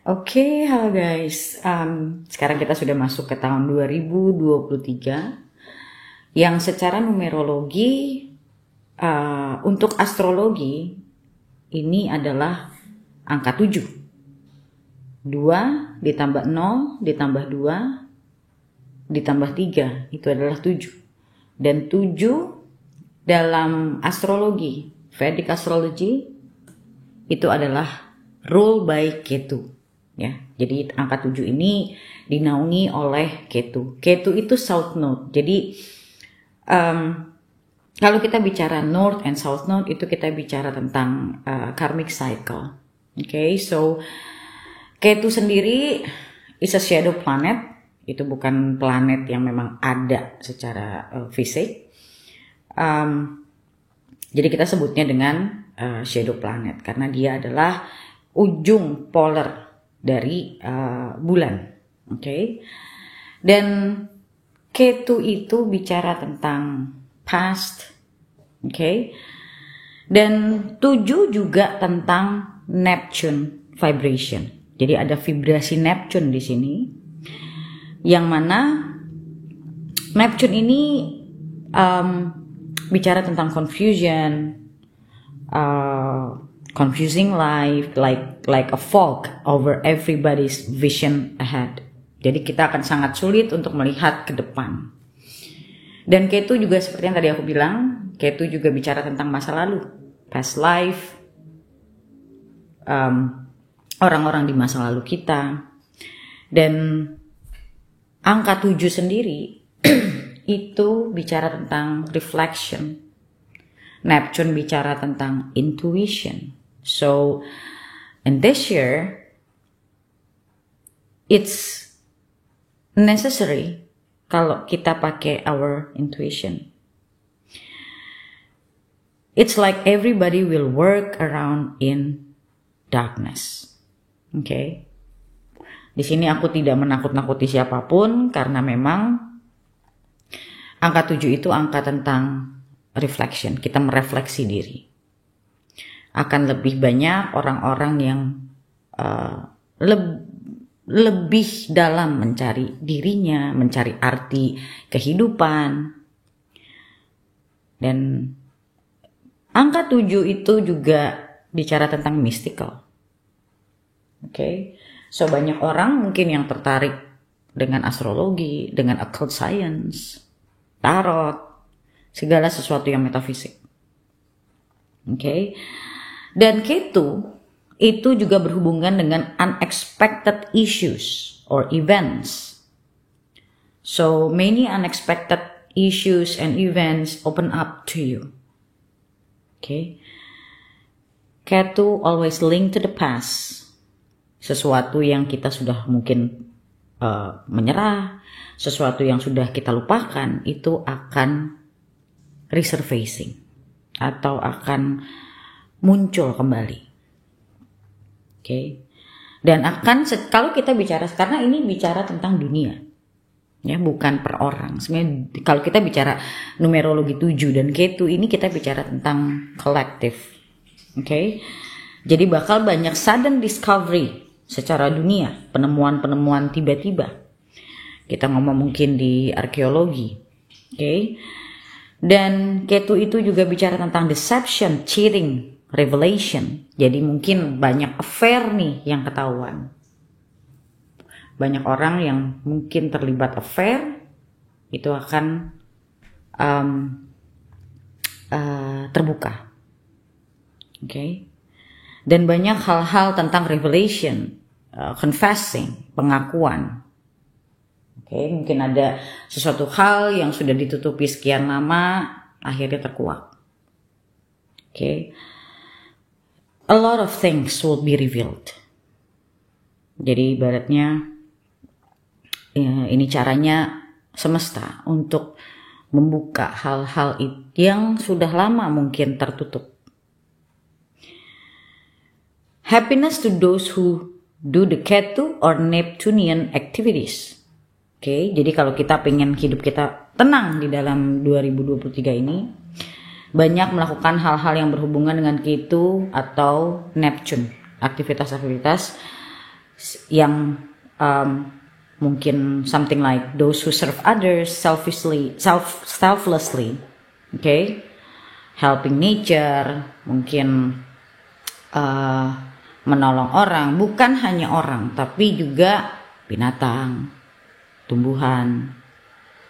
Oke, halo guys. Sekarang kita sudah masuk ke tahun 2023 yang secara numerologi untuk astrologi ini adalah angka 7. 2 ditambah 0 ditambah 2 ditambah 3 itu adalah 7. Dan 7 dalam astrologi, Vedic astrology itu adalah rule by Ketu. Ya, jadi angka 7 ini dinaungi oleh Ketu. Ketu itu South Node. Jadi kalau kita bicara North and South Node itu kita bicara tentang karmic cycle. Okay, so Ketu sendiri is a shadow planet. Itu bukan planet yang memang ada secara fisik. Jadi kita sebutnya dengan shadow planet karena dia adalah ujung polar dari bulan, okay? Dan Ketu itu bicara tentang past, okay? Dan 7 juga tentang Neptune vibration. Jadi ada vibrasi Neptune di sini, yang mana Neptune ini bicara tentang confusion, confusing life, like a fog over everybody's vision ahead. Jadi kita akan sangat sulit untuk melihat ke depan. Dan Ketu juga seperti yang tadi aku bilang, Ketu juga bicara tentang masa lalu, past life, orang-orang di masa lalu kita. Dan angka 7 sendiri itu bicara tentang reflection. Neptune bicara tentang intuition. So, in this year, it's necessary kalau kita pakai our intuition. It's like everybody will work around in darkness. Okay? Di sini aku tidak menakut-nakuti siapapun karena memang angka 7 itu angka tentang reflection. Kita merefleksi diri. Akan lebih banyak orang-orang yang lebih dalam mencari dirinya, mencari arti kehidupan. Dan angka 7 itu juga bicara tentang mystical. Okay? So banyak orang mungkin yang tertarik dengan astrologi, dengan occult science, tarot, segala sesuatu yang metafisik. Okay? Dan Ketu itu juga berhubungan dengan unexpected issues or events. So many unexpected issues and events open up to you. Okay? Ketu always linked to the past. Sesuatu yang kita sudah mungkin menyerah, sesuatu yang sudah kita lupakan itu akan resurfacing atau akan muncul kembali. Okay? Dan akan kalau kita bicara, karena ini bicara tentang dunia, ya bukan per orang. Sebenarnya kalau kita bicara numerologi 7 dan Ketu ini kita bicara tentang kolektif. Okay? Jadi bakal banyak sudden discovery secara dunia, penemuan-penemuan tiba-tiba. Kita ngomong mungkin di arkeologi. Okay? Dan Ketu itu juga bicara tentang deception, cheating, revelation. Jadi mungkin banyak affair nih yang ketahuan. Banyak orang yang mungkin terlibat affair itu akan terbuka. Okay? Dan banyak hal-hal tentang revelation, confessing, pengakuan. Okay? Mungkin ada sesuatu hal yang sudah ditutupi sekian lama, akhirnya terkuak. Okay? A lot of things will be revealed. Jadi ibaratnya ini caranya semesta untuk membuka hal-hal yang sudah lama mungkin tertutup. Happiness to those who do the Ketu or Neptunian activities. Okay, jadi kalau kita pengen hidup kita tenang di dalam 2023 ini, banyak melakukan hal-hal yang berhubungan dengan Ketu atau Neptune, aktivitas-aktivitas yang mungkin something like those who serve others selflessly, okay, helping nature, mungkin menolong orang, bukan hanya orang tapi juga binatang, tumbuhan,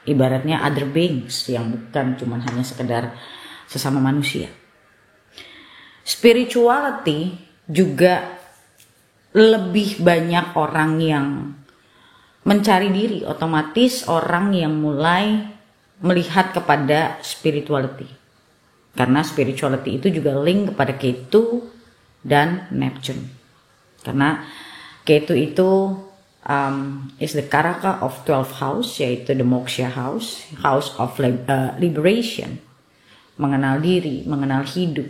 ibaratnya other beings yang bukan cuma hanya sekedar sesama manusia. Spirituality juga lebih banyak orang yang mencari diri, otomatis orang yang mulai melihat kepada spirituality. Karena spirituality itu juga link kepada Ketu dan Neptune. Karena Ketu itu is the Karaka of 12 house, yaitu the Moksha house, house of liberation, mengenal diri, mengenal hidup,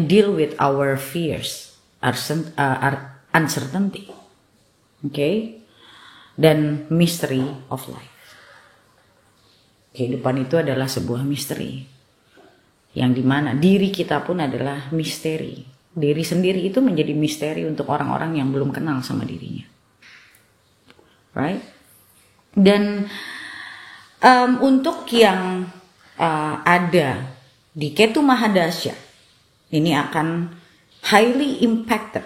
deal with our fears, our uncertainty, okay, dan mystery of life. Kehidupan itu adalah sebuah misteri, yang dimana diri kita pun adalah misteri. Diri sendiri itu menjadi misteri untuk orang-orang yang belum kenal sama dirinya, right? Dan untuk yang ada di Ketu Mahadasya, ini akan highly impacted,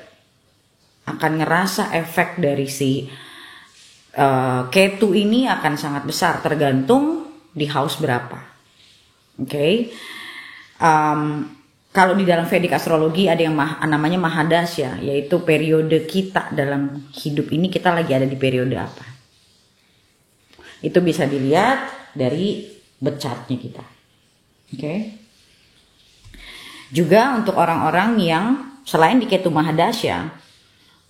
akan ngerasa efek dari si Ketu ini akan sangat besar, tergantung di house berapa. Okay? Kalau di dalam Vedic astrologi ada yang namanya Mahadasya, yaitu periode kita dalam hidup ini, kita lagi ada di periode apa. Itu bisa dilihat dari birth chart-nya kita. Okay? Juga untuk orang-orang yang selain di Ketu Mahadasya,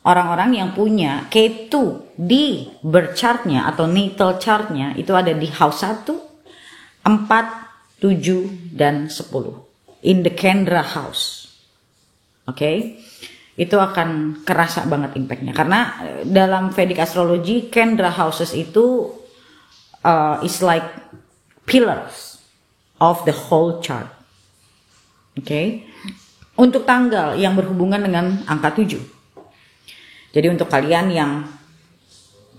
orang-orang yang punya Ketu di birth chart-nya atau natal chart-nya itu ada di house 1, 4, 7, dan 10. In the Kendra house. Okay? Itu akan kerasa banget impactnya. Karena dalam Vedic astrology, Kendra houses itu is like pillars of the whole chart. Okay? Untuk tanggal yang berhubungan dengan angka 7. Jadi untuk kalian yang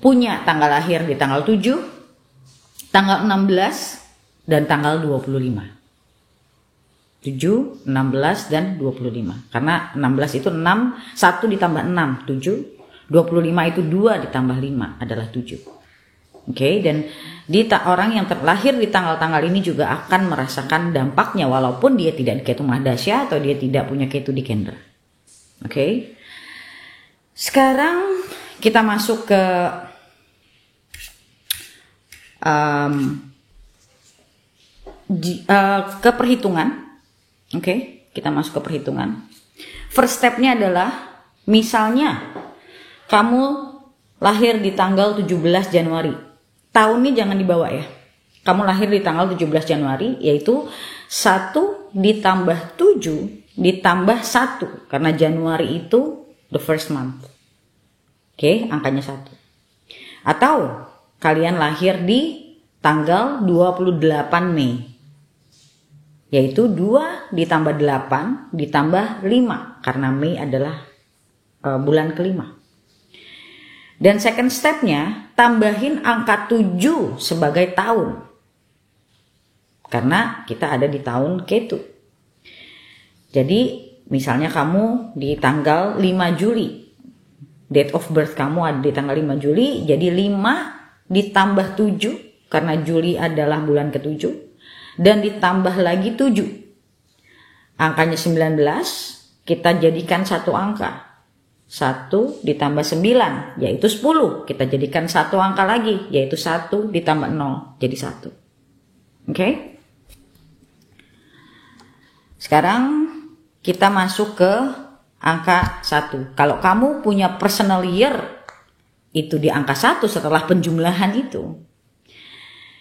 punya tanggal lahir di tanggal 7, tanggal 16, dan tanggal 25. 7, 16, dan 25. Karena 16 itu 6, 1 ditambah 6, 7. 25 itu 2 ditambah 5 adalah 7. Okay? Dan orang yang terlahir di tanggal-tanggal ini juga akan merasakan dampaknya walaupun dia tidak di Ketu Mahadasya atau dia tidak punya Ketu di Kendra. Okay? Sekarang kita masuk ke perhitungan. Oke, kita masuk ke perhitungan. First stepnya adalah, misalnya kamu lahir di tanggal 17 Januari. Tahun ini jangan dibawa ya. Kamu lahir di tanggal 17 Januari, yaitu 1 ditambah 7 ditambah 1. Karena Januari itu the first month. Oke, angkanya 1. Atau kalian lahir di tanggal 28 Mei. Yaitu 2 ditambah 8 ditambah 5. Karena Mei adalah bulan kelima. Dan second stepnya, tambahin angka 7 sebagai tahun. Karena kita ada di tahun Ketu. Jadi misalnya kamu di tanggal 5 Juli. Date of birth kamu ada di tanggal 5 Juli. Jadi 5 ditambah 7. Karena Juli adalah bulan ke-7. Dan ditambah lagi 7. Angkanya 19, kita jadikan satu angka. 1 ditambah 9, yaitu 10. Kita jadikan satu angka lagi, yaitu 1 ditambah 0, jadi 1. Oke? Sekarang kita masuk ke angka 1. Kalau kamu punya personal year, itu di angka 1 setelah penjumlahan itu.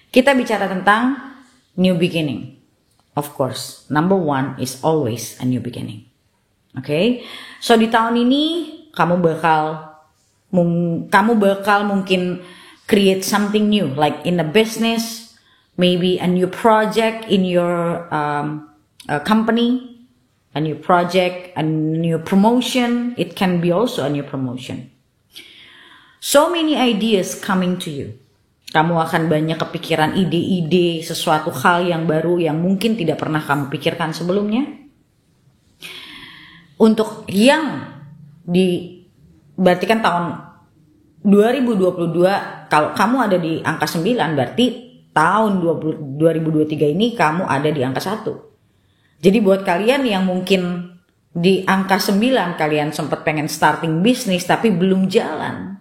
Kita bicara tentang new beginning. Of course, number 1 is always a new beginning. Okay? So di tahun ini kamu bakal mungkin create something new, like in a business, maybe a new project in your company, a new project, a new promotion. It can be also a new promotion. So many ideas coming to you. Kamu akan banyak kepikiran ide-ide, sesuatu hal yang baru yang mungkin tidak pernah kamu pikirkan sebelumnya. Untuk yang berarti kan tahun 2022, kalau kamu ada di angka 9, berarti tahun 2023 ini kamu ada di angka 1. Jadi buat kalian yang mungkin di angka 9, kalian sempat pengen starting bisnis tapi belum jalan.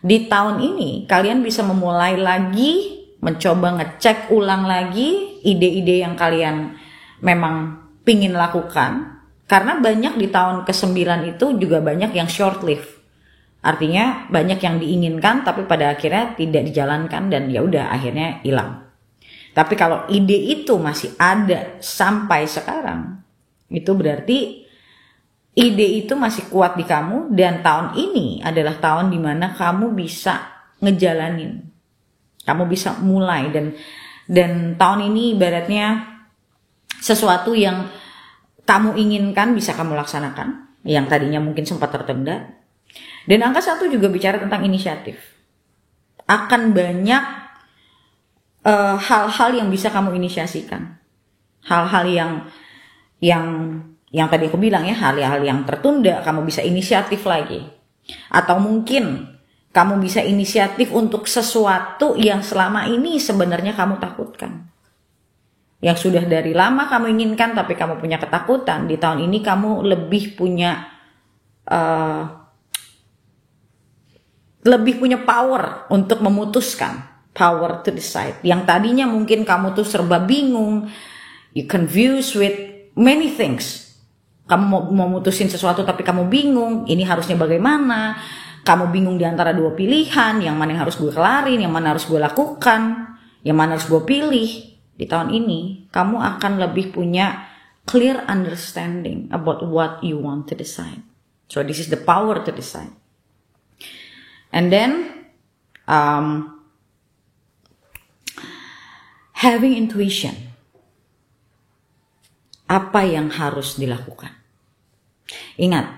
Di tahun ini kalian bisa memulai lagi, mencoba ngecek ulang lagi ide-ide yang kalian memang pingin lakukan. Karena banyak di tahun ke-9 itu juga banyak yang short lived. Artinya banyak yang diinginkan tapi pada akhirnya tidak dijalankan dan ya udah akhirnya hilang. Tapi kalau ide itu masih ada sampai sekarang, itu berarti ide itu masih kuat di kamu dan tahun ini adalah tahun dimana kamu bisa ngejalanin. Kamu bisa mulai dan tahun ini ibaratnya sesuatu yang kamu inginkan bisa kamu laksanakan, yang tadinya mungkin sempat tertunda. Dan angka 1 juga bicara tentang inisiatif. Akan banyak hal-hal yang bisa kamu inisiasikan. Hal-hal yang tadi aku bilang ya, hal-hal yang tertunda kamu bisa inisiatif lagi. Atau mungkin kamu bisa inisiatif untuk sesuatu yang selama ini sebenarnya kamu takutkan. Yang sudah dari lama kamu inginkan tapi kamu punya ketakutan. Di tahun ini kamu lebih punya power untuk memutuskan. Power to decide. Yang tadinya mungkin kamu tuh serba bingung. You confused with many things. Kamu mau mutusin sesuatu tapi kamu bingung, ini harusnya bagaimana? Kamu bingung di antara dua pilihan, yang mana yang harus gue kelarin, yang mana harus gue lakukan, yang mana harus gue pilih. Di tahun ini, kamu akan lebih punya clear understanding about what you want to decide. So this is the power to decide. And then, having intuition. Apa yang harus dilakukan? Ingat,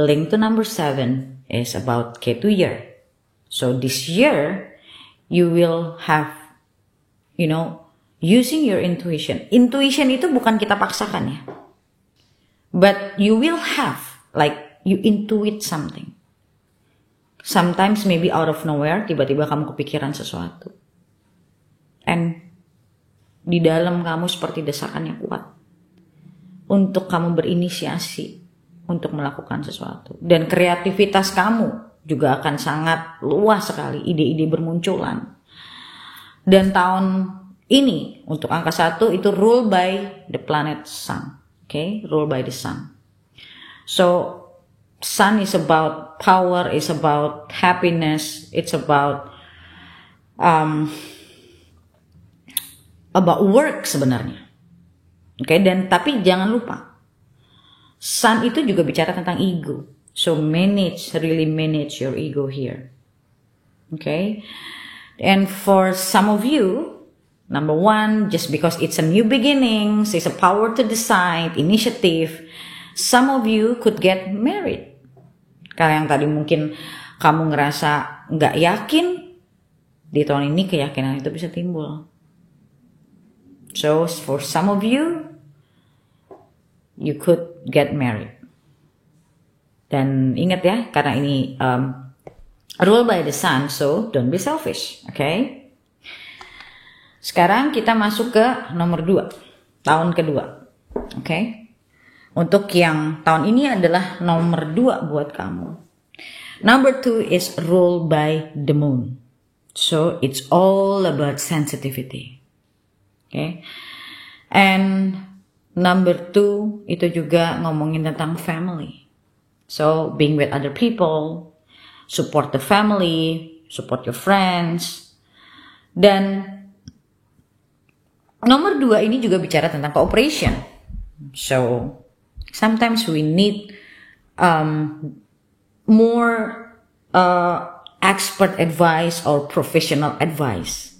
link to number 7 is about Ketu year. So this year, you will have, using your intuition. Intuition itu bukan kita paksakan ya. But you will have, like you intuit something. Sometimes maybe out of nowhere, tiba-tiba kamu kepikiran sesuatu. And di dalam kamu seperti desakan yang kuat. Untuk kamu berinisiasi untuk melakukan sesuatu. Dan kreativitas kamu juga akan sangat luas sekali. Ide-ide bermunculan. Dan tahun ini untuk angka 1 itu rule by the planet sun. Okay? Rule by the sun. So, sun is about power, is about happiness, it's about work sebenarnya. Oke, dan tapi jangan lupa, sun itu juga bicara tentang ego. So really manage your ego here. Okay, and for some of you, number 1, just because it's a new beginnings, it's a power to decide, initiative. Some of you could get married. Karena yang tadi mungkin kamu ngerasa nggak yakin, di tahun ini keyakinan itu bisa timbul. So for some of you, you could get married. Dan ingat ya, karena ini rule by the sun, so don't be selfish, okay? Sekarang kita masuk ke nomor 2, tahun kedua, okay? Untuk yang tahun ini adalah nomor 2 buat kamu. Number 2 is ruled by the moon. So it's all about sensitivity. Okay. And number 2 itu juga ngomongin tentang family. So being with other people, support the family, support your friends. Dan nomor 2 ini juga bicara tentang cooperation. So sometimes we need more expert advice or professional advice.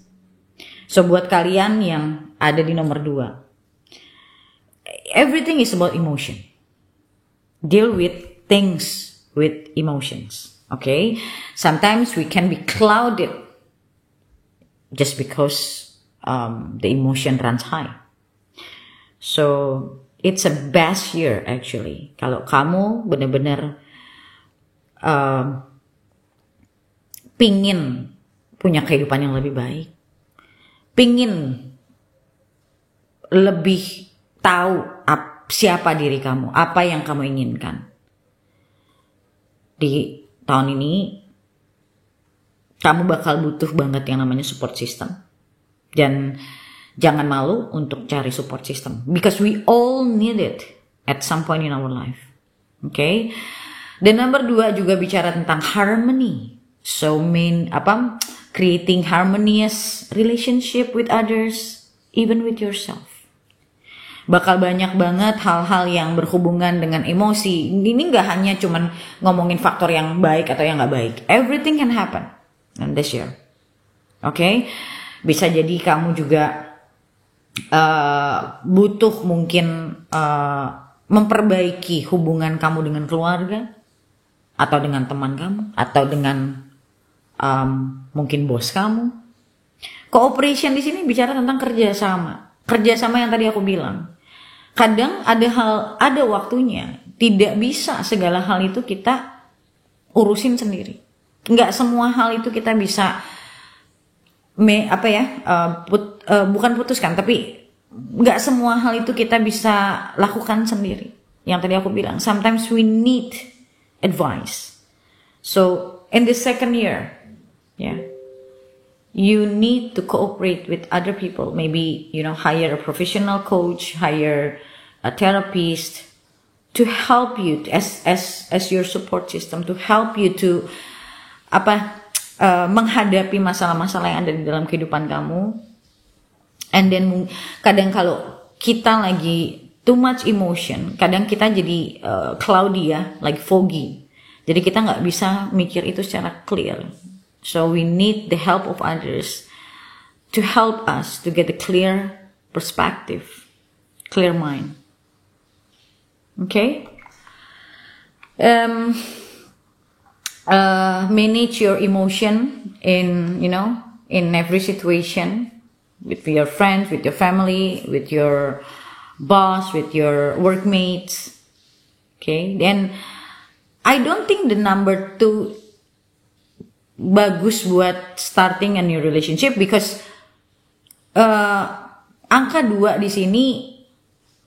So buat kalian yang ada di nomor 2, everything is about emotion. Deal with things with emotions. Okay, sometimes we can be clouded just because the emotion runs high. So it's a best year actually. Kalau kamu benar-benar pingin punya kehidupan yang lebih baik, pingin lebih tahu siapa diri kamu, apa yang kamu inginkan. Di tahun ini kamu bakal butuh banget yang namanya support system. Dan jangan malu untuk cari support system, because we all need it at some point in our life. Okay? Dan number 2 juga bicara tentang harmony. So creating harmonious relationship with others, even with yourself. Bakal banyak banget hal-hal yang berhubungan dengan emosi. Ini gak hanya cuman ngomongin faktor yang baik atau yang gak baik. Everything can happen in this year. Okay? Bisa jadi kamu juga butuh mungkin memperbaiki hubungan kamu dengan keluarga, atau dengan teman kamu, atau dengan mungkin bos kamu. Cooperation di sini bicara tentang kerjasama yang tadi aku bilang. Kadang ada waktunya, tidak bisa segala hal itu kita urusin sendiri. Nggak semua hal itu kita bisa bukan putuskan, tapi nggak semua hal itu kita bisa lakukan sendiri. Yang tadi aku bilang, sometimes we need advice. So in the second year, you need to cooperate with other people. Maybe hire a professional coach, hire a therapist to help you as your support system, to help you to menghadapi masalah-masalah yang ada di dalam kehidupan kamu. And then kadang kalau kita lagi too much emotion, kadang kita jadi cloudy like foggy. Jadi kita nggak bisa mikir itu secara clear. So we need the help of others to help us to get a clear perspective, clear mind. Okay? Manage your emotion in every situation, with your friends, with your family, with your boss, with your workmates. Okay? Then I don't think the number 2 bagus buat starting a new relationship, because angka 2 di sini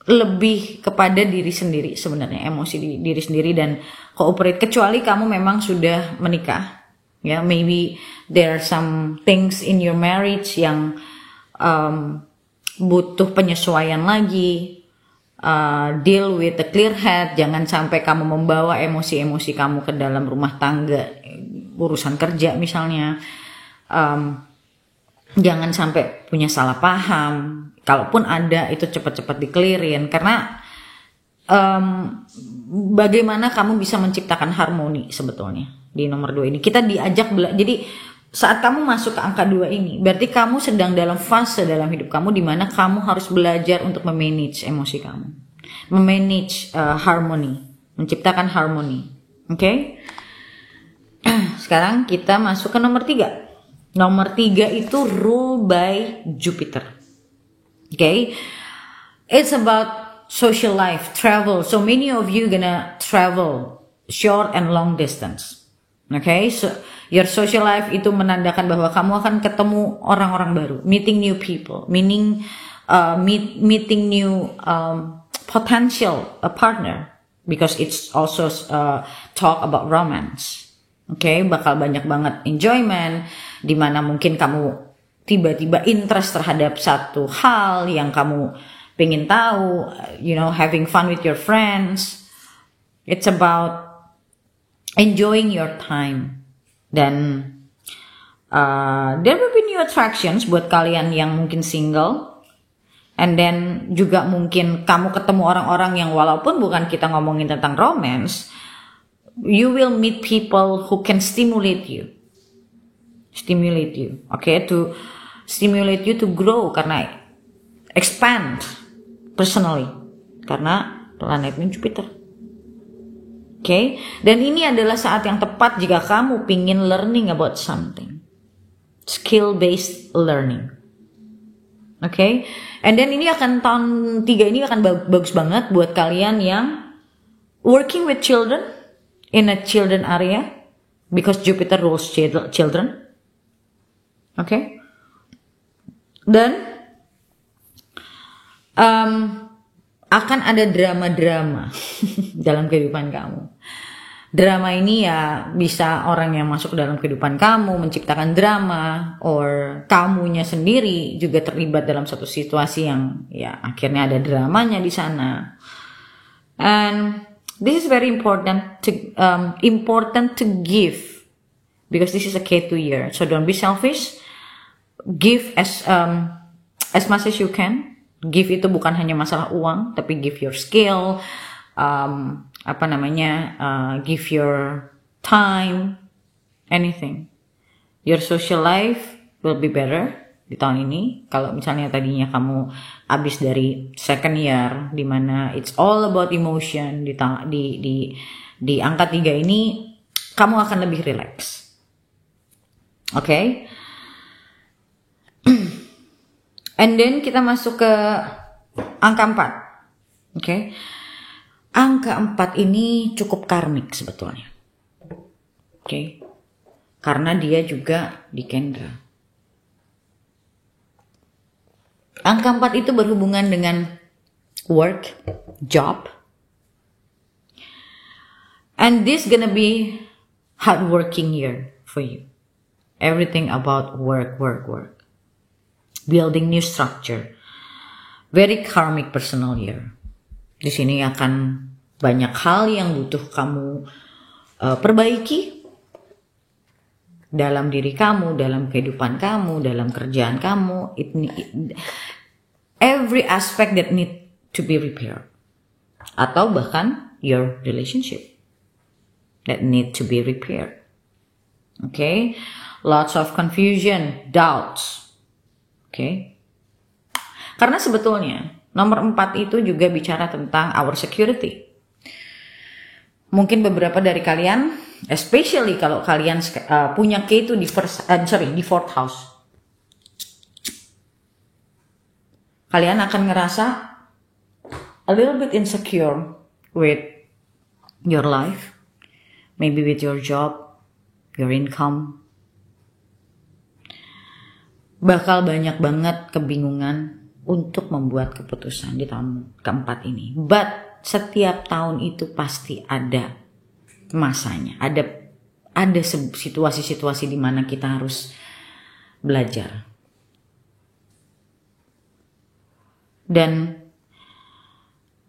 lebih kepada diri sendiri sebenarnya, emosi diri sendiri dan cooperate, kecuali kamu memang sudah menikah. Maybe there are some things in your marriage yang butuh penyesuaian lagi. Deal with a clear head. Jangan sampai kamu membawa emosi-emosi kamu ke dalam rumah tangga, urusan kerja misalnya. Jangan sampai punya salah paham. Kalaupun ada, itu cepat-cepat di-clearin. Karena bagaimana kamu bisa menciptakan harmoni sebetulnya di nomor 2 ini. Kita diajak jadi saat kamu masuk ke angka 2 ini, berarti kamu sedang dalam fase dalam hidup kamu di mana kamu harus belajar untuk memanage emosi kamu, memanage harmony, menciptakan harmoni. Okay? Sekarang kita masuk ke nomor 3. Nomor 3 itu rule by Jupiter. Okay? It's about social life, travel. So many of you gonna travel short and long distance. Okay? So your social life itu menandakan bahwa kamu akan ketemu orang-orang baru, meeting new people, meaning meeting new potential partner, because it's also talk about romance. Okay, bakal banyak banget enjoyment, di mana mungkin kamu tiba-tiba interest terhadap satu hal yang kamu pengen tahu, having fun with your friends. It's about enjoying your time. Dan there will be new attractions buat kalian yang mungkin single. And then juga mungkin kamu ketemu orang-orang yang walaupun bukan kita ngomongin tentang romance, you will meet people who can stimulate you, okay, to stimulate you to grow, karena expand personally. karena planetnya Jupiter. Oke, dan ini adalah saat yang tepat jika kamu pingin learning about something, skill based learning. Oke, and then ini akan tahun 3 ini akan bagus banget buat kalian yang working with children in a children area, because Jupiter rules children. Oke. Dan akan ada drama-drama dalam kehidupan kamu. Drama ini ya bisa orang yang masuk ke dalam kehidupan kamu menciptakan drama, or kamunya sendiri juga terlibat dalam satu situasi yang ya akhirnya ada dramanya di sana. And this is very important to give, because this is a Ketu year. So don't be selfish. Give as much as you can. Give itu bukan hanya masalah uang, tapi give your skill, give your time, anything. Your social life will be better di tahun ini. Kalau misalnya tadinya kamu habis dari second year, di mana it's all about emotion, di angka 3 ini kamu akan lebih relax. Okay? And then kita masuk ke angka 4. Okay? Angka 4 ini cukup karmik sebetulnya. Okay? Karena dia juga di Kendra. Angka 4 itu berhubungan dengan work, job. And this gonna be hardworking year for you. Everything about work. Building new structure. Very karmic personal year. Di sini akan banyak hal yang butuh kamu perbaiki dalam diri kamu, dalam kehidupan kamu, dalam kerjaan kamu. Every aspect that need to be repaired. Atau bahkan your relationship that need to be repaired. Okay? Lots of confusion, doubts. Okay? Karena sebetulnya nomor 4 itu juga bicara tentang our security. Mungkin beberapa dari kalian, especially kalau kalian punya Ketu di fourth house, kalian akan ngerasa a little bit insecure with your life, maybe with your job, your income. Bakal banyak banget kebingungan untuk membuat keputusan di tahun keempat ini. But setiap tahun itu pasti ada masanya. Ada situasi-situasi di mana kita harus belajar. Dan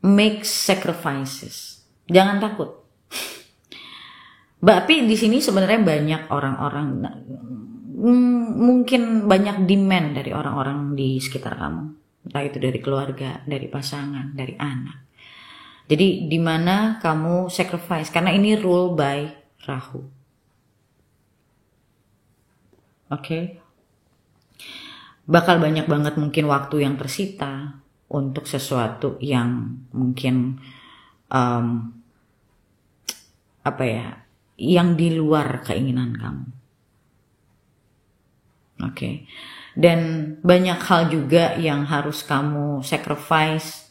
make sacrifices. Jangan takut. Tapi di sini sebenarnya banyak orang-orang, mungkin banyak demand dari orang-orang di sekitar kamu, entah itu dari keluarga, dari pasangan, dari anak. Jadi di mana kamu sacrifice, karena ini rule by Rahu. Oke? Bakal banyak banget mungkin waktu yang tersita untuk sesuatu yang mungkin yang di luar keinginan kamu. Oke. Dan banyak hal juga yang harus kamu sacrifice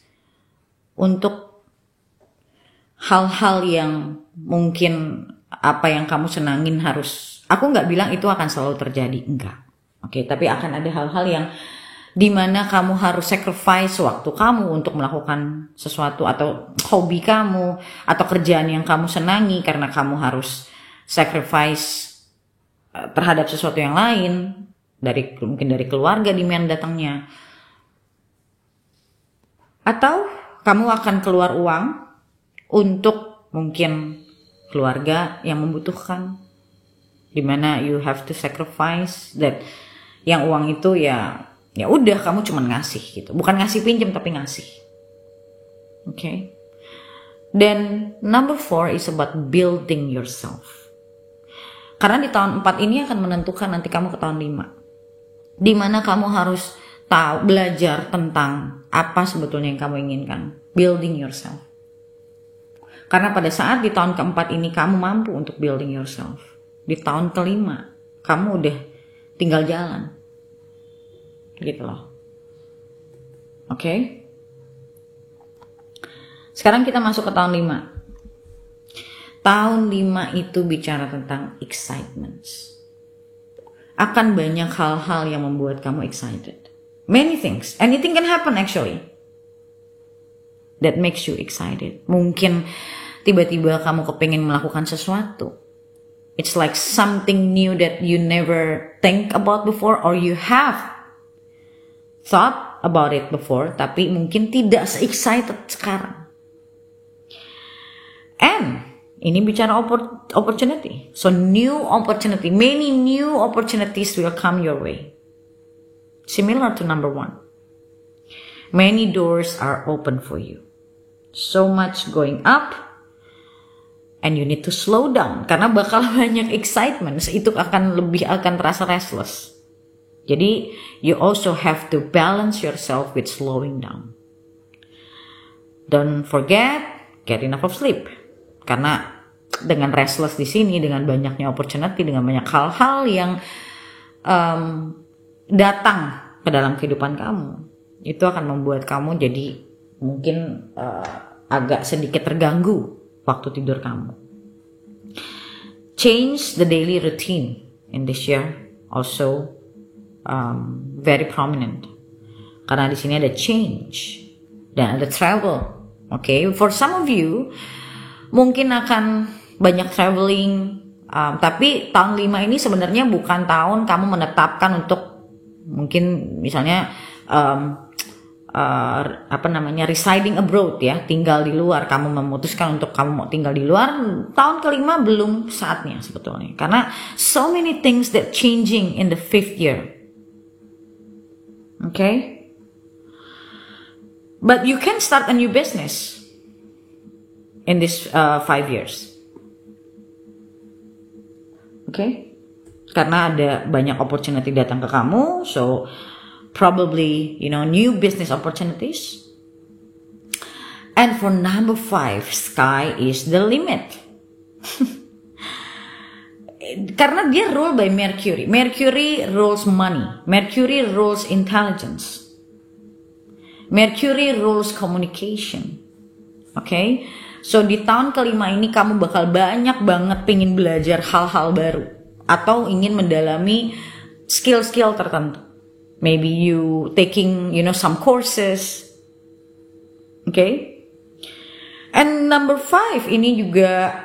untuk hal-hal yang mungkin apa yang kamu senangin harus, aku nggak bilang itu akan selalu terjadi, enggak. Oke, tapi akan ada hal-hal yang dimana kamu harus sacrifice waktu kamu untuk melakukan sesuatu, atau hobi kamu, atau kerjaan yang kamu senangi, karena kamu harus sacrifice terhadap sesuatu yang lain, mungkin dari keluarga demand datangnya, atau kamu akan keluar uang untuk mungkin keluarga yang membutuhkan, dimana you have to sacrifice that, yang uang itu ya udah kamu cuma ngasih gitu, bukan ngasih pinjam tapi ngasih. Okay? Dan number 4 is about building yourself. Karena di tahun 4 ini akan menentukan nanti kamu ke tahun 5. Di mana kamu harus belajar tentang apa sebetulnya yang kamu inginkan. building yourself. Karena pada saat di tahun keempat ini kamu mampu untuk building yourself. Di tahun kelima kamu udah tinggal jalan. Gitu loh. Oke? Sekarang kita masuk ke tahun 5. Tahun 5 itu bicara tentang excitement. Akan banyak hal-hal yang membuat kamu excited. Many things. Anything can happen actually. That makes you excited. Mungkin tiba-tiba kamu kepingin melakukan sesuatu. It's like something new that you never think about before, or you have thought about it before, tapi mungkin tidak se-excited sekarang. And ini bicara opportunity. So new opportunity, many new opportunities will come your way. Similar to number 1. Many doors are open for you. So much going up. And you need to slow down. Karena bakal banyak excitement. Itu akan terasa restless. Jadi, you also have to balance yourself with slowing down. Don't forget, get enough of sleep. Karena dengan restless di sini, dengan banyaknya opportunity, dengan banyak hal-hal yang datang ke dalam kehidupan kamu, itu akan membuat kamu jadi mungkin agak sedikit terganggu waktu tidur kamu. Change the daily routine in this year also very prominent. Karena di sini ada change dan ada travel. Okay, for some of you mungkin akan banyak traveling, tapi tahun 5 ini sebenarnya bukan tahun kamu menetapkan untuk mungkin misalnya residing abroad ya, tinggal di luar. Kamu memutuskan untuk kamu mau tinggal di luar. Tahun kelima belum saatnya sebetulnya, karena so many things that changing in the 5th year. Okay, but you can start a new business in this 5 years. Okay, karena ada banyak opportunity datang ke kamu, so probably, new business opportunities. And for number 5, sky is the limit. Karena dia ruled by Mercury. Mercury rules money. Mercury rules intelligence. Mercury rules communication. Okay? So di tahun kelima ini kamu bakal banyak banget pengen belajar hal-hal baru. Atau ingin mendalami skill-skill tertentu. Maybe you taking, some courses. Okay? And number 5, ini juga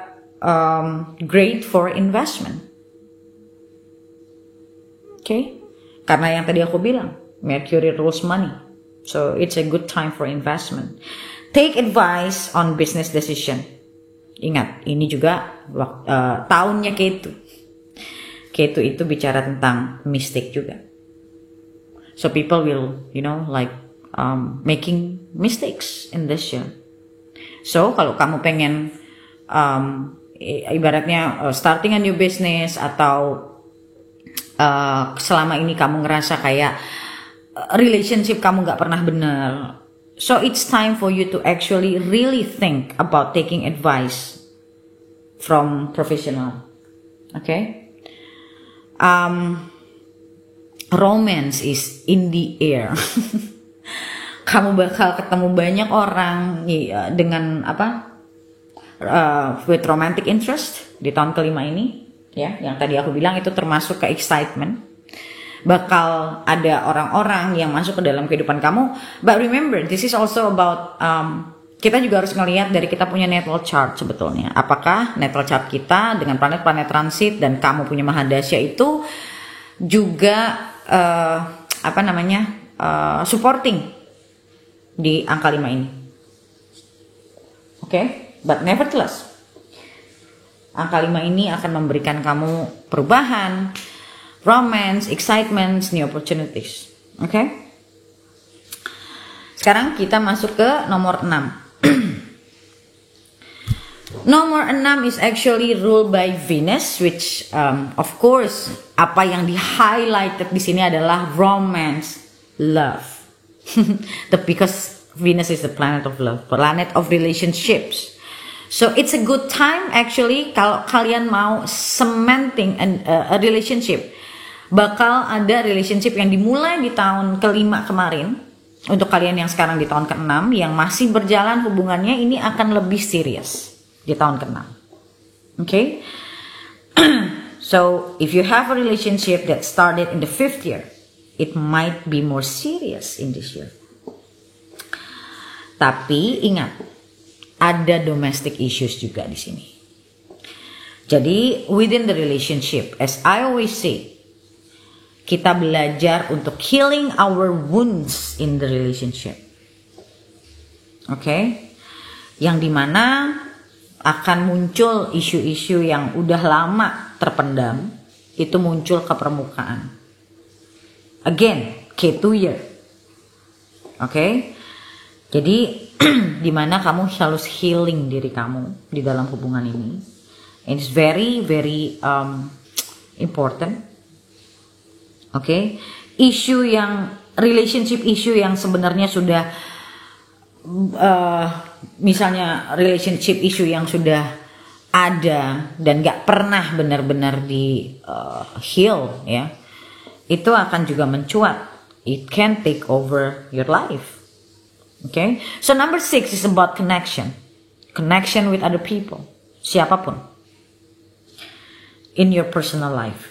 great for investment. Okay? Karena yang tadi aku bilang, Mercury rules money. So it's a good time for investment. Take advice on business decision. Ingat, ini juga tahunnya Ketu. Ketu itu bicara tentang mistake juga. So people will, making mistakes in this year. So kalau kamu pengen, ibaratnya starting a new business, atau selama ini kamu ngerasa kayak relationship kamu gak pernah benar. So it's time for you to actually really think about taking advice from professional. Okay? Romance is in the air. Kamu bakal ketemu banyak orang dengan with romantic interest di tahun kelima ini, ya. Yang tadi aku bilang itu termasuk ke excitement. Bakal ada orang-orang yang masuk ke dalam kehidupan kamu. But remember, this is also about kita juga harus ngelihat dari kita punya natal chart sebetulnya. Apakah natal chart kita dengan planet-planet transit dan kamu punya Mahadasya itu juga supporting di angka 5 ini. Okay? But nevertheless, angka 5 ini akan memberikan kamu perubahan, romance, excitement, new opportunities. Okay? Sekarang kita masuk ke nomor 6. Nomor 6 is actually ruled by Venus, which of course apa yang di highlighted di sini adalah romance, love. Because Venus is the planet of love, planet of relationships. So it's a good time actually kalau kalian mau cementing a relationship. Bakal ada relationship yang dimulai di tahun ke-5 kemarin. Untuk kalian yang sekarang di tahun ke-6 yang masih berjalan hubungannya, ini akan lebih serius di tahun ke-6. Okay? So if you have a relationship that started in the 5th year, it might be more serious in this year. Tapi ingat, ada domestic issues juga di sini. Jadi within the relationship, as I always say, kita belajar untuk healing our wounds in the relationship. Okay? Yang dimana akan muncul isu-isu yang udah lama terpendam, itu muncul ke permukaan. Again, K2 year. Okay? Jadi dimana kamu harus healing diri kamu di dalam hubungan ini. And it's very very important. Okay? Relationship issue yang sebenarnya sudah misalnya relationship issue yang sudah ada dan gak pernah benar-benar di heal ya, itu akan juga mencuat. It can take over your life. Okay, so number 6 is about connection with other people, siapapun in your personal life,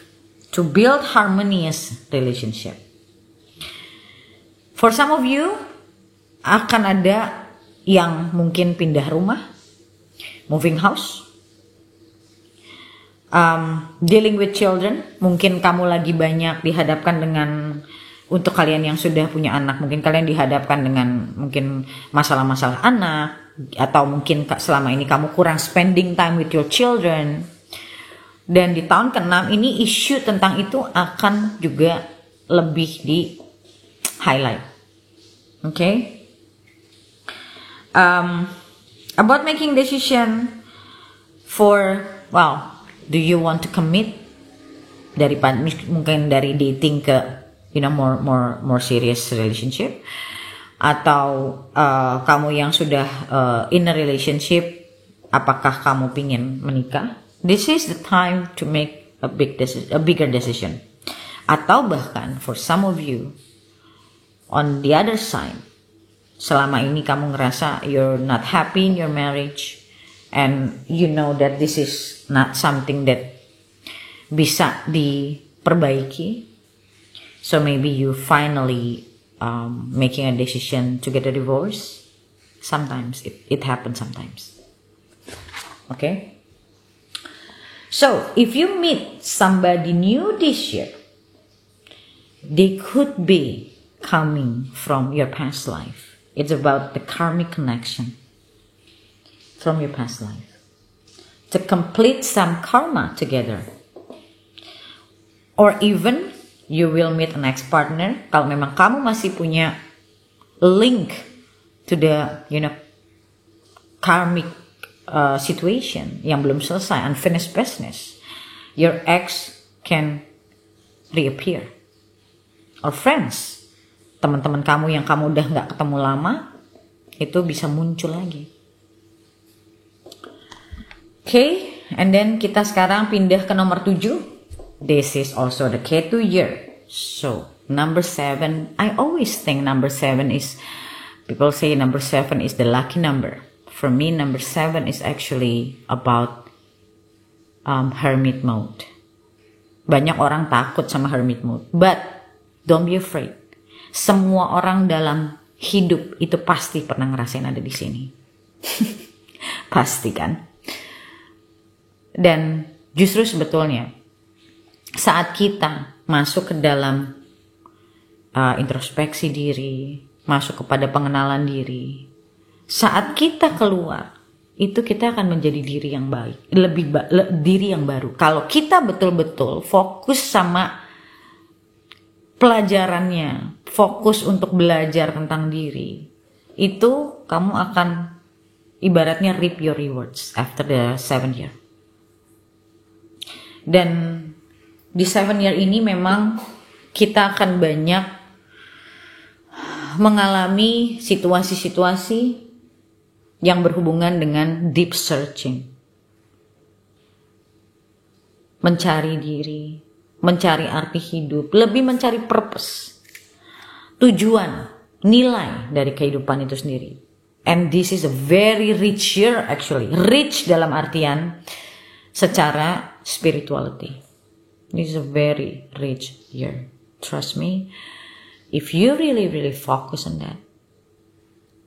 to build harmonious relationship. For some of you akan ada yang mungkin pindah rumah, moving house, dealing with children. Mungkin kamu lagi banyak dihadapkan dengan, untuk kalian yang sudah punya anak, mungkin kalian dihadapkan dengan mungkin masalah-masalah anak, atau mungkin selama ini kamu kurang spending time with your children. Dan di tahun ke-6 ini isu tentang itu akan juga lebih di highlight. Okay? About making decision for, do you want to commit daripada mungkin dari dating ke more serious relationship, atau kamu yang sudah in a relationship, apakah kamu pingin menikah? This is the time to make a bigger decision. Atau bahkan for some of you on the other side, selama ini kamu ngerasa you're not happy in your marriage, and you know that this is not something that bisa diperbaiki. So maybe you finally making a decision to get a divorce. Sometimes it happens sometimes. Okay? So if you meet somebody new this year, they could be coming from your past life. It's about the karmic connection from your past life, to complete some karma together. Or even you will meet an ex-partner kalau memang kamu masih punya link to the karmic situation yang belum selesai, unfinished business. Your ex can reappear. Or friends, teman-teman kamu yang kamu udah gak ketemu lama, itu bisa muncul lagi. Okay, and then kita sekarang pindah ke nomor 7. This is also the K2 year. So, number 7, I always think number 7 is, people say number 7 is the lucky number. For me, number 7 is actually about hermit mode. Banyak orang takut sama hermit mode, but don't be afraid. Semua orang dalam hidup itu pasti pernah ngerasain ada di sini. Pasti kan? Dan justru sebetulnya saat kita masuk ke dalam introspeksi diri, masuk kepada pengenalan diri, saat kita keluar, itu kita akan menjadi diri yang baik, diri yang baru. Kalau kita betul-betul fokus sama pelajarannya, fokus untuk belajar tentang diri, itu kamu akan ibaratnya reap your rewards after the 7th year. Dan di 7 year ini memang kita akan banyak mengalami situasi-situasi yang berhubungan dengan deep searching. Mencari diri, mencari arti hidup, lebih mencari purpose, tujuan, nilai dari kehidupan itu sendiri. And this is a very rich year actually. Rich dalam artian secara spirituality. This is a very rich year. Trust me, if you really focus on that,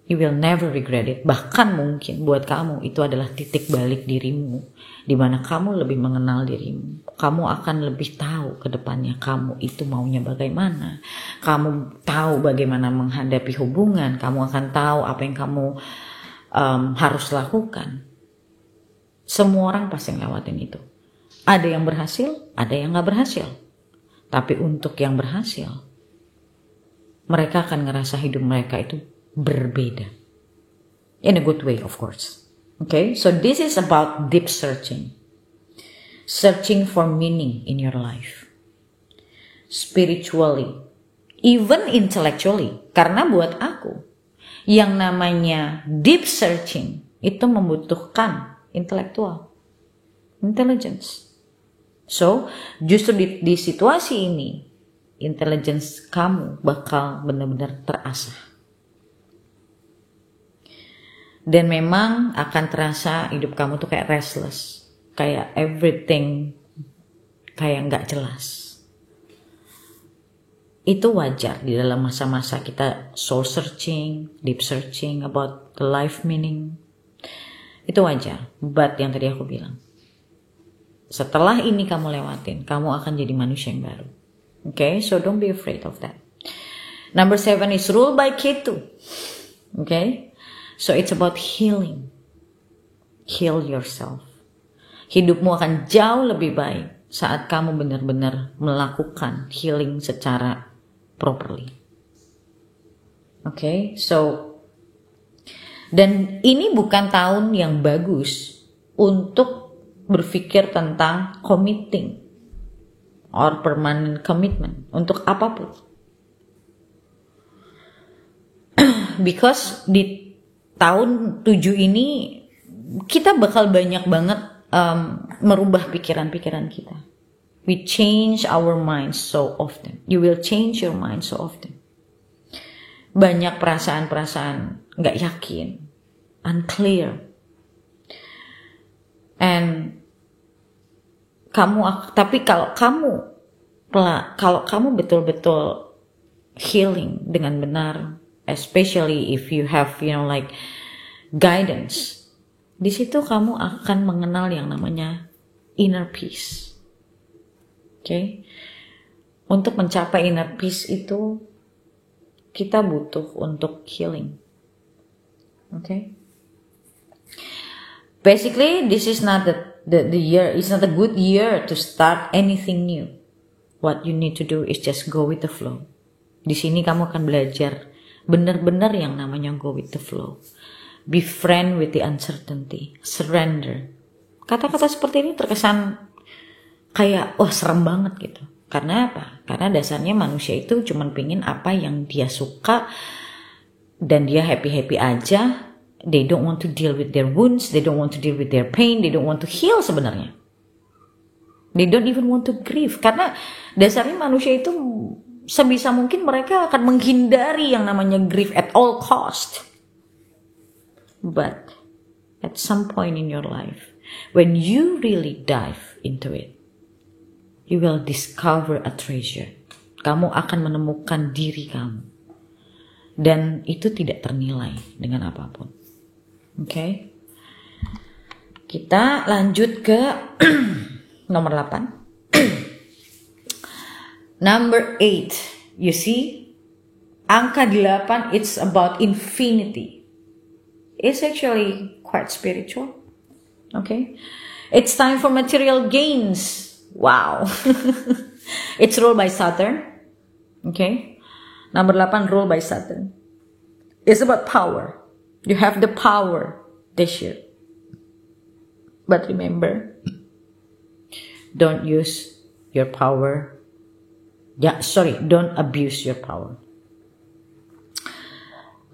you will never regret it. Bahkan mungkin buat kamu itu adalah titik balik dirimu, di mana kamu lebih mengenal dirimu. Kamu akan lebih tahu ke depannya kamu itu maunya bagaimana. Kamu tahu bagaimana menghadapi hubungan. Kamu akan tahu apa yang kamu harus lakukan. Semua orang pasti ngelewatin itu. Ada yang berhasil, ada yang gak berhasil. Tapi untuk yang berhasil, mereka akan ngerasa hidup mereka itu berbeda. In a good way, of course. Okay, so this is about deep searching. Searching for meaning in your life. Spiritually. Even intellectually. Karena buat aku, yang namanya deep searching itu membutuhkan intelektual. Intelligence. So, justru di situasi ini, intelligence kamu bakal benar-benar terasah. Dan memang akan terasa hidup kamu tuh kayak restless. Kayak everything kayak gak jelas. Itu wajar di dalam masa-masa kita soul searching, deep searching about the life meaning. Itu wajar. But yang tadi aku bilang, setelah ini kamu lewatin, kamu akan jadi manusia yang baru. Okay, so don't be afraid of that. Number 7 is ruled by Ketu. Okay, so it's about healing. Heal yourself. Hidupmu akan jauh lebih baik saat kamu benar-benar melakukan healing secara properly. Okay, so dan ini bukan tahun yang bagus untuk berpikir tentang committing or permanent commitment untuk apapun. Because di tahun 7 ini kita bakal banyak banget merubah pikiran-pikiran kita. We change our minds so often. You will change your mind so often. Banyak perasaan-perasaan gak yakin, unclear. And tapi kalau kamu betul-betul healing dengan benar, especially if you have like guidance, di situ kamu akan mengenal yang namanya inner peace. Okay? Untuk mencapai inner peace itu kita butuh untuk healing. Okay? Basically, this is not the year. It's not a good year to start anything new. What you need to do is just go with the flow. Di sini kamu akan belajar benar-benar yang namanya go with the flow. Be friend with the uncertainty. Surrender. Kata-kata seperti ini terkesan kayak serem banget gitu. Karena apa? Karena dasarnya manusia itu cuma pingin apa yang dia suka dan dia happy-happy aja. They don't want to deal with their wounds. They don't want to deal with their pain. They don't want to heal sebenarnya. They don't even want to grieve. Karena dasarnya manusia itu sebisa mungkin mereka akan menghindari yang namanya grief at all cost. But at some point in your life, when you really dive into it, you will discover a treasure. Kamu akan menemukan diri kamu. Dan itu tidak ternilai dengan apapun. Okay. Kita lanjut ke nomor 8. Number 8. You see, angka 8, it's about infinity. It's actually quite spiritual. Okay. It's time for material gains. Wow. It's ruled by Saturn. Okay. Number 8, ruled by Saturn. It's about power. You have the power this year. But remember, don't use your power. Don't abuse your power.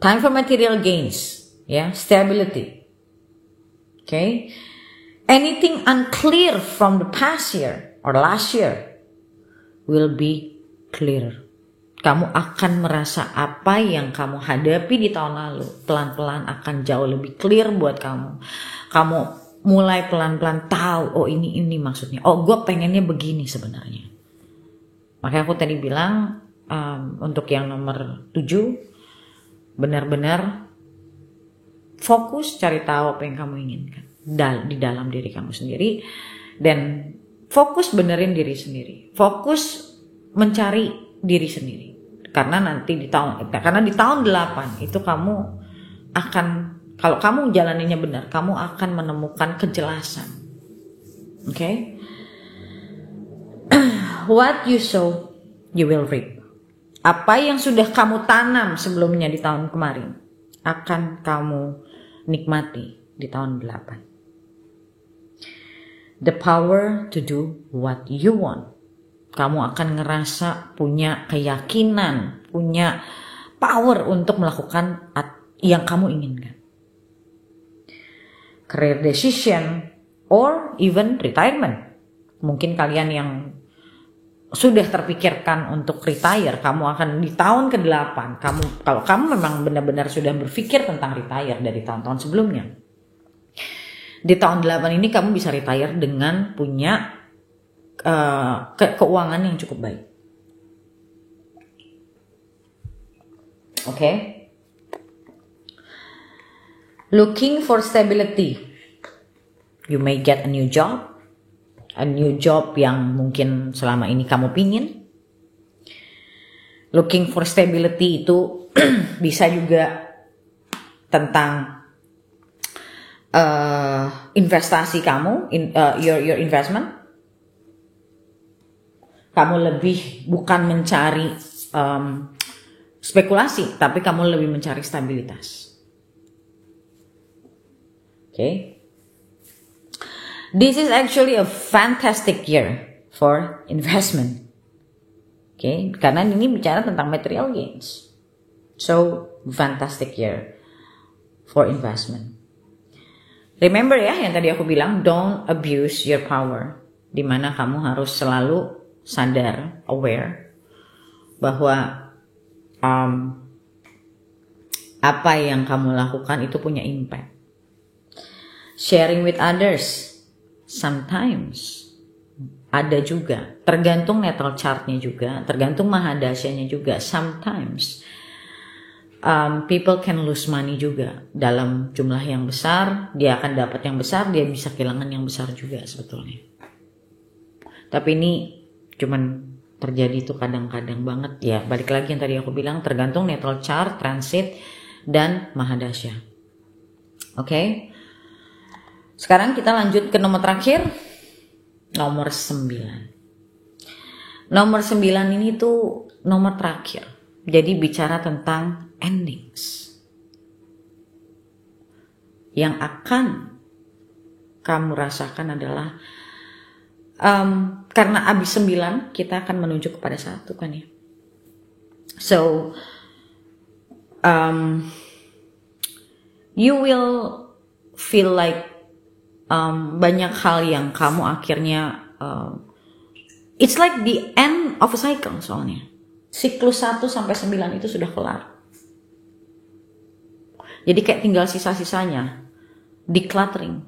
Time for material gains, ya, stability. Okay? Anything unclear from the past year or last year will be clear. Kamu akan merasa apa yang kamu hadapi di tahun lalu pelan-pelan akan jauh lebih clear buat kamu. Kamu mulai pelan-pelan tahu, oh ini maksudnya. Oh, gue pengennya begini sebenarnya. Makanya aku tadi bilang untuk yang nomor 7, benar-benar fokus cari tahu apa yang kamu inginkan di dalam diri kamu sendiri, dan fokus benerin diri sendiri, fokus mencari diri sendiri. Karena nanti di tahun 8 itu kamu akan, kalau kamu jalaninya benar, kamu akan menemukan kejelasan. Okay? What you sow, you will reap. Apa yang sudah kamu tanam sebelumnya di tahun kemarin akan kamu nikmati di tahun 8. The power to do what you want. Kamu akan ngerasa punya keyakinan, punya power untuk melakukan yang kamu inginkan. Career decision or even retirement. Mungkin kalian yang sudah terpikirkan untuk retire, kamu akan di tahun ke-8, kalau kamu memang benar-benar sudah berpikir tentang retire dari tahun-tahun sebelumnya, di tahun 8 ini kamu bisa retire dengan punya keuangan yang cukup baik. Okay? Looking for stability. You may get a new job yang mungkin selama ini kamu pingin. Looking for stability itu bisa juga tentang investasi kamu, your investment. Kamu lebih bukan mencari spekulasi, tapi kamu lebih mencari stabilitas. Okay. This is actually a fantastic year for investment. Okay, karena ini bicara tentang material gains. So, fantastic year for investment. Remember ya, yang tadi aku bilang, don't abuse your power. Dimana kamu harus selalu sadar, aware, bahwa apa yang kamu lakukan itu punya impact. Sharing with others, sometimes ada juga, tergantung natal chartnya juga, tergantung mahadasyanya juga. Sometimes people can lose money juga dalam jumlah yang besar. Dia akan dapat yang besar, dia bisa kehilangan yang besar juga sebetulnya. Tapi ini cuman terjadi tuh kadang-kadang banget ya. Balik lagi yang tadi aku bilang, tergantung natal chart, transit, dan mahadasya. Oke. Sekarang kita lanjut ke nomor terakhir, nomor 9. Nomor 9 ini tuh nomor terakhir. Jadi bicara tentang endings. Yang akan kamu rasakan adalah karena abis 9 kita akan menuju kepada 1 kan ya. So you will feel like banyak hal yang kamu akhirnya it's like the end of a cycle soalnya. Siklus 1 sampai 9 itu sudah kelar. Jadi kayak tinggal sisa-sisanya. Decluttering.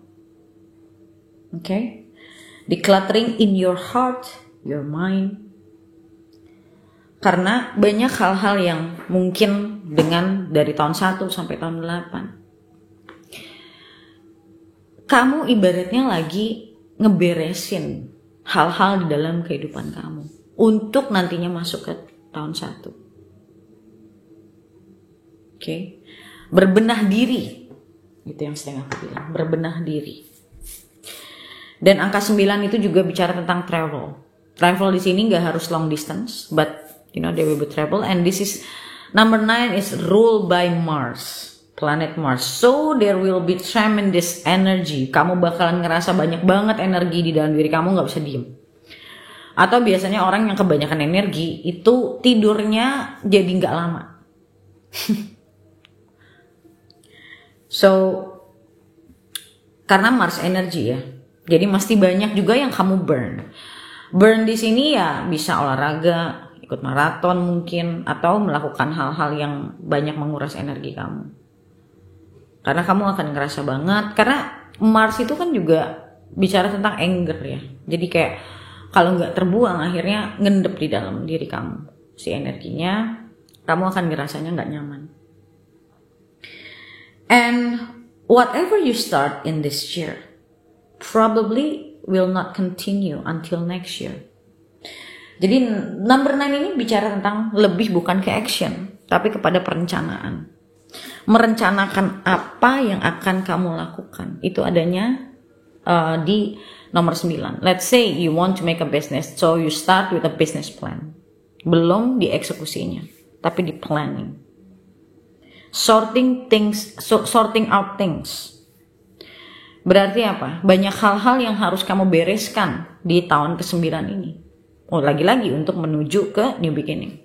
Okay? Decluttering in your heart, your mind. Karena banyak hal-hal yang mungkin dengan dari tahun 1 sampai tahun 8. Kamu ibaratnya lagi ngeberesin hal-hal di dalam kehidupan kamu. Untuk nantinya masuk ke tahun 1. Okay? Berbenah diri. Itu yang sedang aku bilang. Berbenah diri. Dan angka 9 itu juga bicara tentang travel. Travel di sini nggak harus long distance, but you know they will be travel. And this is number 9 is ruled by Mars, planet Mars. So there will be tremendous energy. Kamu bakalan ngerasa banyak banget energi di dalam diri kamu, nggak bisa diem. Atau biasanya orang yang kebanyakan energi itu tidurnya jadi nggak lama. So karena Mars energi ya, jadi mesti banyak juga yang kamu burn di sini ya, bisa olahraga, ikut maraton mungkin, atau melakukan hal-hal yang banyak menguras energi kamu. Karena kamu akan ngerasa banget, karena Mars itu kan juga bicara tentang anger ya. Jadi kayak kalau nggak terbuang akhirnya ngendep di dalam diri kamu si energinya, kamu akan ngerasanya nggak nyaman. And whatever you start in this year probably will not continue until next year. Jadi number 9 ini bicara tentang lebih bukan ke action, tapi kepada perencanaan. Merencanakan apa yang akan kamu lakukan. Itu adanya di nomor 9. Let's say you want to make a business, so you start with a business plan. Belum dieksekusinya, tapi di planning. Sorting out things. Berarti apa? Banyak hal-hal yang harus kamu bereskan di tahun ke-9 ini. Oh, lagi-lagi untuk menuju ke new beginning.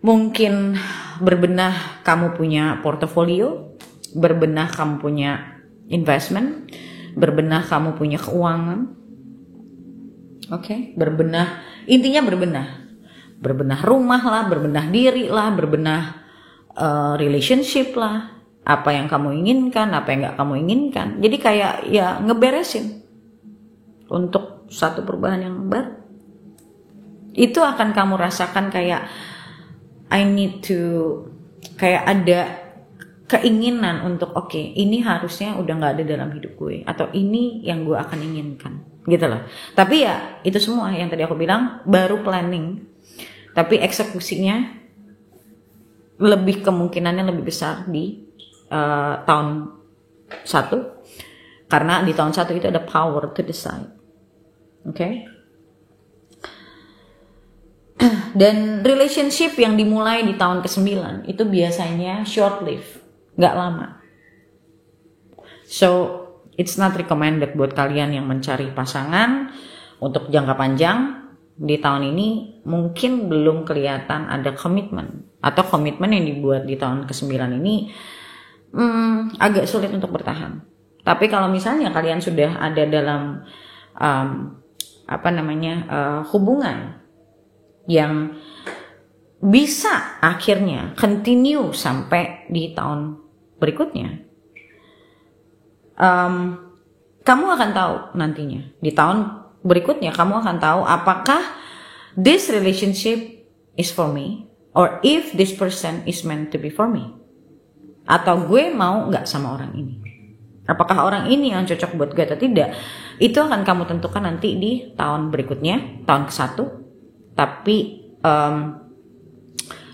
Mungkin berbenah kamu punya portofolio, berbenah kamu punya investment, berbenah kamu punya keuangan. Oke, berbenah, intinya berbenah rumah lah, berbenah diri lah, berbenah relationship lah, apa yang kamu inginkan, apa yang nggak kamu inginkan. Jadi kayak ya ngeberesin untuk satu perubahan yang baru. Itu akan kamu rasakan kayak I need to, kayak ada keinginan untuk oke, ini harusnya udah nggak ada dalam hidup gue, atau ini yang gue akan inginkan, gitu loh. Tapi ya itu semua yang tadi aku bilang baru planning, tapi eksekusinya lebih kemungkinannya lebih besar di tahun 1, karena di tahun 1 itu ada power to decide. Oke. Dan relationship yang dimulai di tahun ke-9 itu biasanya short lived, gak lama. So it's not recommended buat kalian yang mencari pasangan untuk jangka panjang. Di tahun ini mungkin belum kelihatan ada komitmen, atau komitmen yang dibuat di tahun ke-9 ini agak sulit untuk bertahan. Tapi kalau misalnya kalian sudah ada dalam hubungan yang bisa akhirnya continue sampai di tahun berikutnya, kamu akan tahu nantinya di tahun berikutnya, kamu akan tahu apakah this relationship is for me, or if this person is meant to be for me, atau gue mau nggak sama orang ini, apakah orang ini yang cocok buat gue atau tidak. Itu akan kamu tentukan nanti di tahun berikutnya, tahun ke-1. Tapi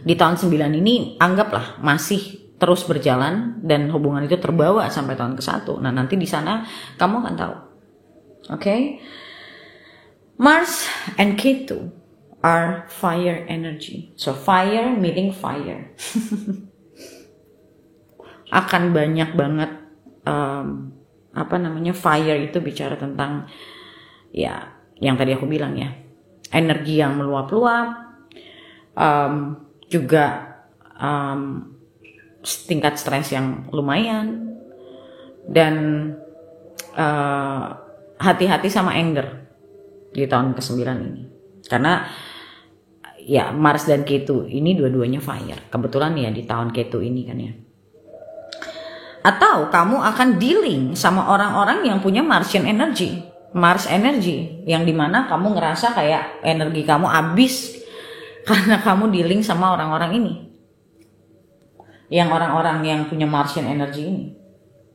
di tahun 9 ini anggaplah masih terus berjalan dan hubungan itu terbawa sampai tahun ke-1. Nah, nanti di sana kamu akan tahu. Oke? Mars and Ketu are fire energy. So fire meeting fire. Akan banyak banget fire itu bicara tentang ya yang tadi aku bilang ya. Energi yang meluap-luap, juga tingkat stres yang lumayan, dan hati-hati sama anger di tahun ke-9 ini. Karena ya Mars dan Ketu ini dua-duanya fire. Kebetulan ya di tahun Ketu ini kan ya. Atau kamu akan dealing sama orang-orang yang punya Martian energy. Mars energy, yang dimana kamu ngerasa kayak energi kamu habis karena kamu dealing sama orang-orang ini, yang orang-orang yang punya Martian energy ini.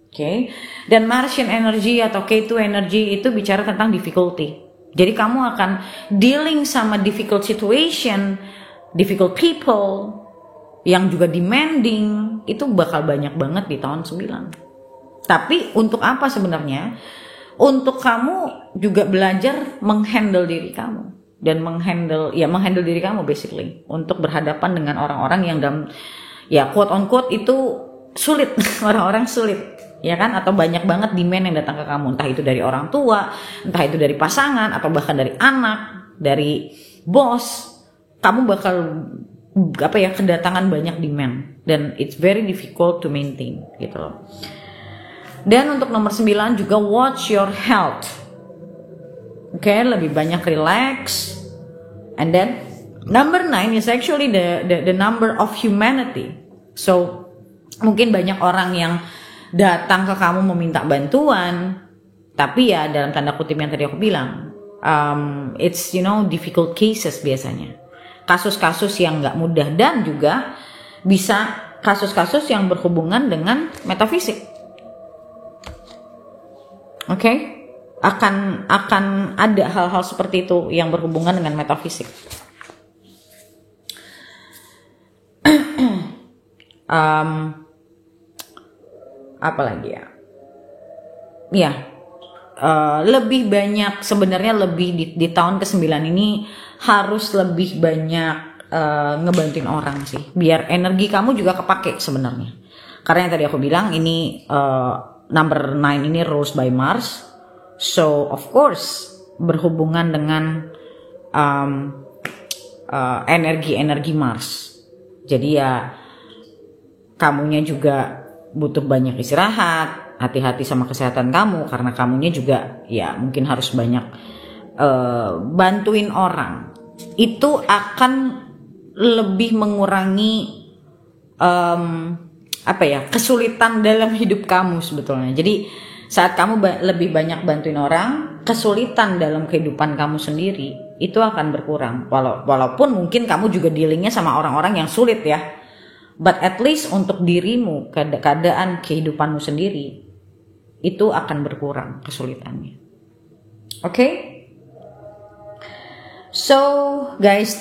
Oke. Dan Martian energy atau Ketu energy itu bicara tentang difficulty. Jadi kamu akan dealing sama difficult situation, difficult people, yang juga demanding. Itu bakal banyak banget di tahun 9. Tapi untuk apa sebenarnya? Untuk kamu juga belajar menghandle diri kamu, dan menghandle diri kamu basically untuk berhadapan dengan orang-orang yang dalam ya quote on quote itu sulit. Orang-orang sulit ya kan, atau banyak banget demand yang datang ke kamu, entah itu dari orang tua, entah itu dari pasangan, atau bahkan dari anak, dari bos. Kamu bakal kedatangan banyak demand. dan it's very difficult to maintain gitu loh. Dan untuk nomor 9 juga watch your health. Oke, lebih banyak relax. And then number 9 is actually the number of humanity. So mungkin banyak orang yang datang ke kamu meminta bantuan, tapi ya dalam tanda kutip yang tadi aku bilang, it's difficult cases biasanya, kasus-kasus yang nggak mudah, dan juga bisa kasus-kasus yang berhubungan dengan metafisik. Oke, akan ada hal-hal seperti itu yang berhubungan dengan metafisik. Apa lagi ya? Ya, lebih banyak sebenarnya, lebih di tahun ke-9 ini harus lebih banyak ngebantuin orang sih, biar energi kamu juga kepake sebenarnya. Karena yang tadi aku bilang ini number 9 ini rules by Mars, so of course berhubungan dengan energi Mars. Jadi ya kamunya juga butuh banyak istirahat, hati-hati sama kesehatan kamu, karena kamunya juga ya mungkin harus banyak bantuin orang. Itu akan lebih mengurangi kesulitan dalam hidup kamu sebetulnya. Jadi saat kamu lebih banyak bantuin orang, kesulitan dalam kehidupan kamu sendiri itu akan berkurang. Walaupun mungkin kamu juga dealingnya sama orang-orang yang sulit ya, but at least untuk dirimu, keadaan kehidupanmu sendiri itu akan berkurang kesulitannya. Okay? So guys,